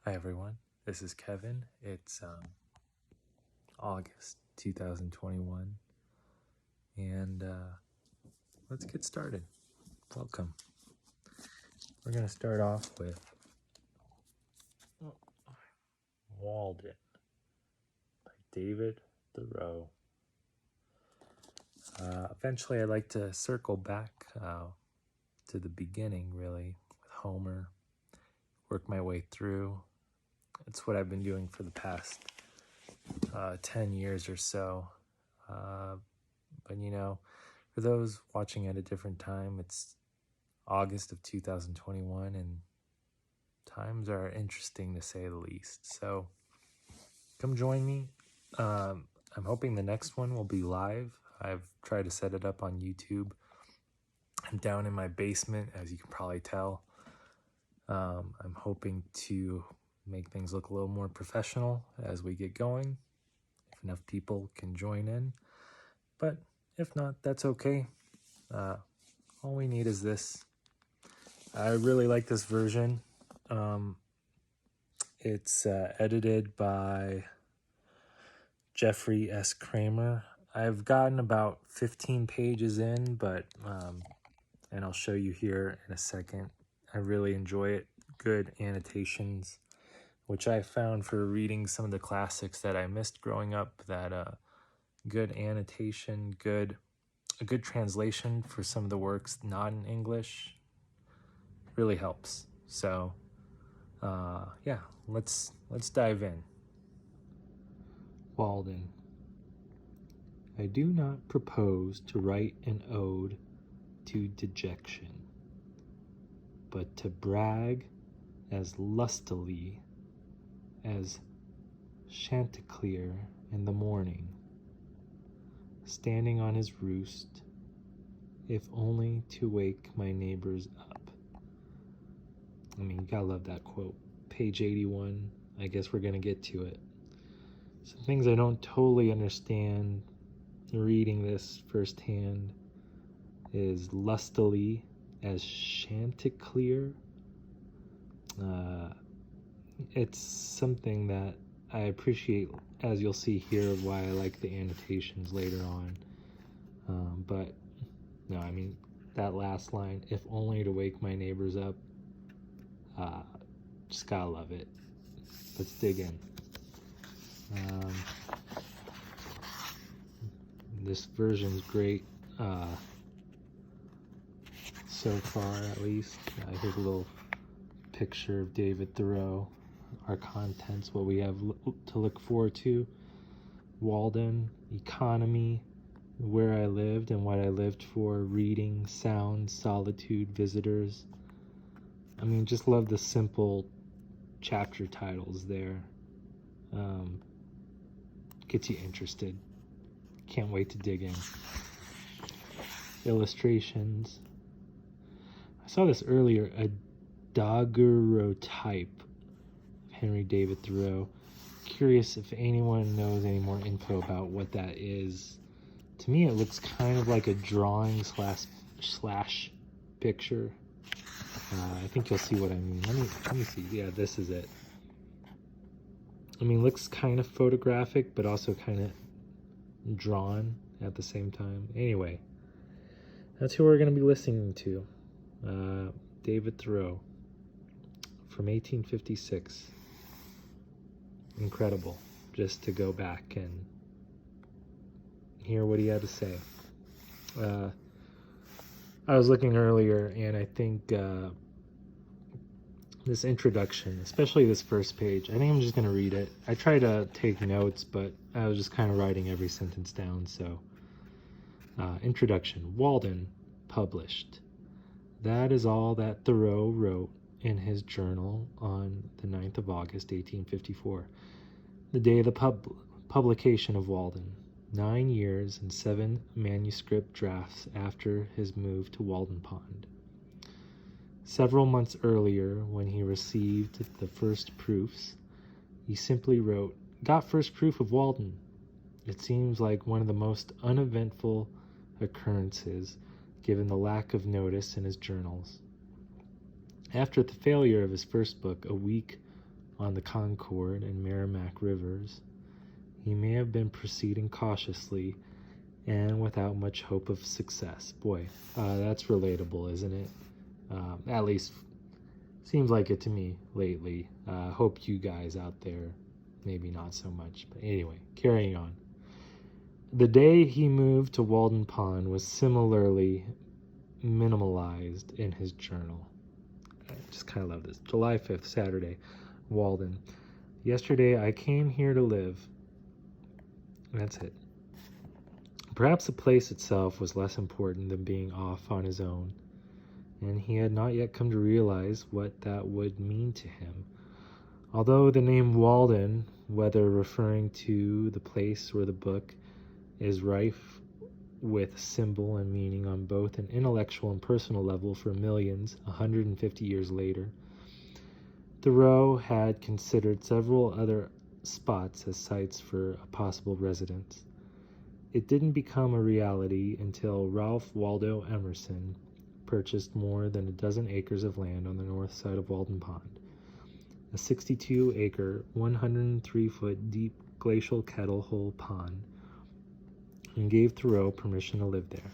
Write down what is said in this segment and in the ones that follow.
Hi everyone, this is Kevin. It's August 2021 and let's get started. Welcome. We're going to start off with Walden by David Thoreau. Eventually I'd like to circle back to the beginning, really, with Homer, work my way through. It's what I've been doing for the past 10 years or so. But for those watching at a different time, it's August of 2021 and times are interesting to say the least. So come join me. I'm hoping the next one will be live. I've tried to set it up on YouTube. I'm down in my basement, as you can probably tell. I'm hoping to make things look a little more professional as we get going, if enough people can join in. But if not, that's okay. All we need is this. I really like this version. It's edited by Jeffrey S. Kramer. I've gotten about 15 pages in, but and I'll show you here in a second. I really enjoy it. Good annotations, which I found for reading some of the classics that I missed growing up, that good annotation, a good translation for some of the works not in English really helps. So yeah, let's dive in. Walden. I do not propose to write an ode to dejection, but to brag as lustily as Chanticleer in the morning, standing on his roost, if only to wake my neighbors up. I mean, you gotta love that quote. Page 81, I guess we're gonna get to it. Some things I don't totally understand reading this firsthand is lustily as Chanticleer. It's something that I appreciate, as you'll see here, why I like the annotations later on. But no, I mean, that last line, if only to wake my neighbors up, just gotta love it. Let's dig in. This version's great so far, at least. Here's a little picture of David Thoreau, our contents, what we have to look forward to. Walden, economy, where I lived and what I lived for, reading, sound, solitude, visitors. I mean, just love the simple chapter titles there. Gets you interested. Can't wait to dig in. Illustrations. I saw this earlier, a daguerreotype of Henry David Thoreau. Curious if anyone knows any more info about what that is. To me, it looks kind of like a drawing slash picture. I think you'll see what I mean. Let me see. Yeah, this is it. I mean, it looks kind of photographic, but also kind of drawn at the same time. Anyway, that's who we're going to be listening to. David Thoreau from 1856. Incredible, just to go back and hear what he had to say. I was looking earlier, and I think this introduction, especially this first page, I think I'm just going to read it. I try to take notes, but I was just kind of writing every sentence down. So, introduction. Walden, published. That is all that Thoreau wrote in his journal on the 9th of August, 1854, the day of the publication of Walden, 9 years and 7 manuscript drafts after his move to Walden Pond. Several months earlier, when he received the first proofs, he simply wrote, "Got first proof of Walden." It seems like one of the most uneventful occurrences, given the lack of notice in his journals. After the failure of his first book, a weak on the Concord and Merrimack rivers, he may have been proceeding cautiously and without much hope of success. Boy, that's relatable, isn't it? At least seems like it to me lately. Hope you guys out there, maybe not so much. But anyway, carrying on. The day he moved to Walden Pond was similarly minimalized in his journal. I just kind of love this. July 5th, Saturday, Walden. Yesterday I came here to live. That's it. Perhaps the place itself was less important than being off on his own, and he had not yet come to realize what that would mean to him. Although the name Walden, whether referring to the place or the book, is rife with symbol and meaning on both an intellectual and personal level for millions 150 years later, Thoreau had considered several other spots as sites for a possible residence. It didn't become a reality until Ralph Waldo Emerson purchased more than a dozen acres of land on the north side of Walden Pond, a 62-acre, 103-foot deep glacial kettle hole pond, and gave Thoreau permission to live there.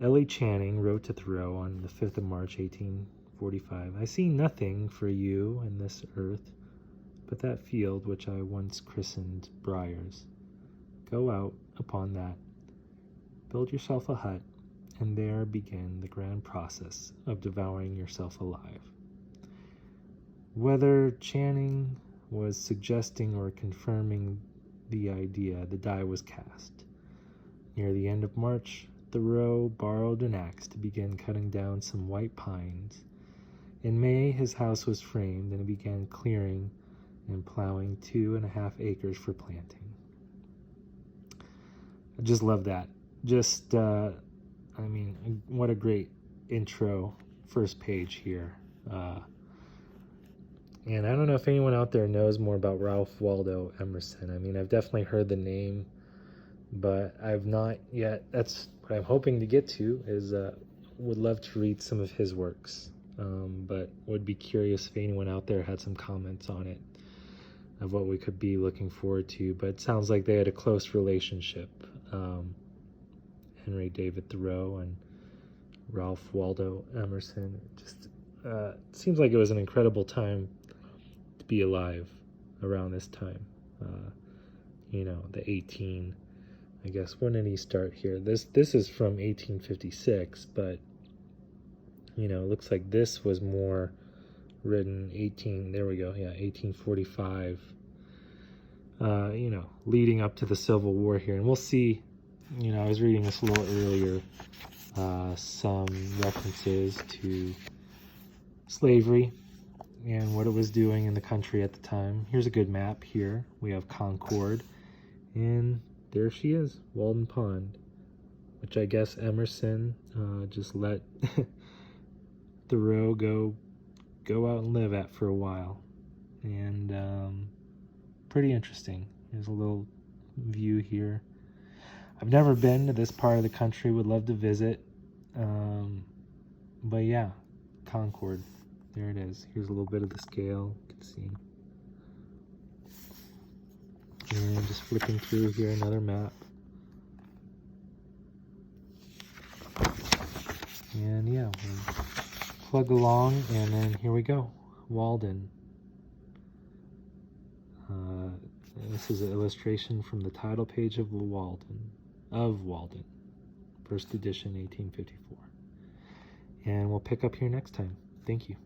Ellie Channing wrote to Thoreau on the 5th of March, 1845, "I see nothing for you in this earth but that field which I once christened Briars. Go out upon that, build yourself a hut, and there begin the grand process of devouring yourself alive." Whether Channing was suggesting or confirming the idea, the die was cast. Near the end of March, Thoreau borrowed an axe to begin cutting down some white pines. In May, his house was framed, and he began clearing and plowing 2.5 acres for planting. I just love that. What a great intro, first page here. And I don't know if anyone out there knows more about Ralph Waldo Emerson. I've definitely heard the name, but I've not yet. That's what I'm hoping to get to, is would love to read some of his works, but would be curious if anyone out there had some comments on it, of what we could be looking forward to. But it sounds like they had a close relationship, Henry David Thoreau and Ralph Waldo Emerson. It seems like it was an incredible time to be alive around this time. When did he start here? This is from 1856, but it looks like this was more written 1845, leading up to the Civil War here. And we'll see, I was reading this a little earlier, some references to slavery and what it was doing in the country at the time. Here's a good map here. We have Concord, and there she is, Walden Pond, which I guess Emerson just let Thoreau go out and live at for a while. And pretty interesting. Here's a little view here. I've never been to this part of the country, would love to visit. But yeah, Concord, there it is. Here's a little bit of the scale, you can see. And just flipping through here, another map. And yeah, we'll plug along, and then here we go, Walden. This is an illustration from the title page of Walden, first edition, 1854. And we'll pick up here next time. Thank you.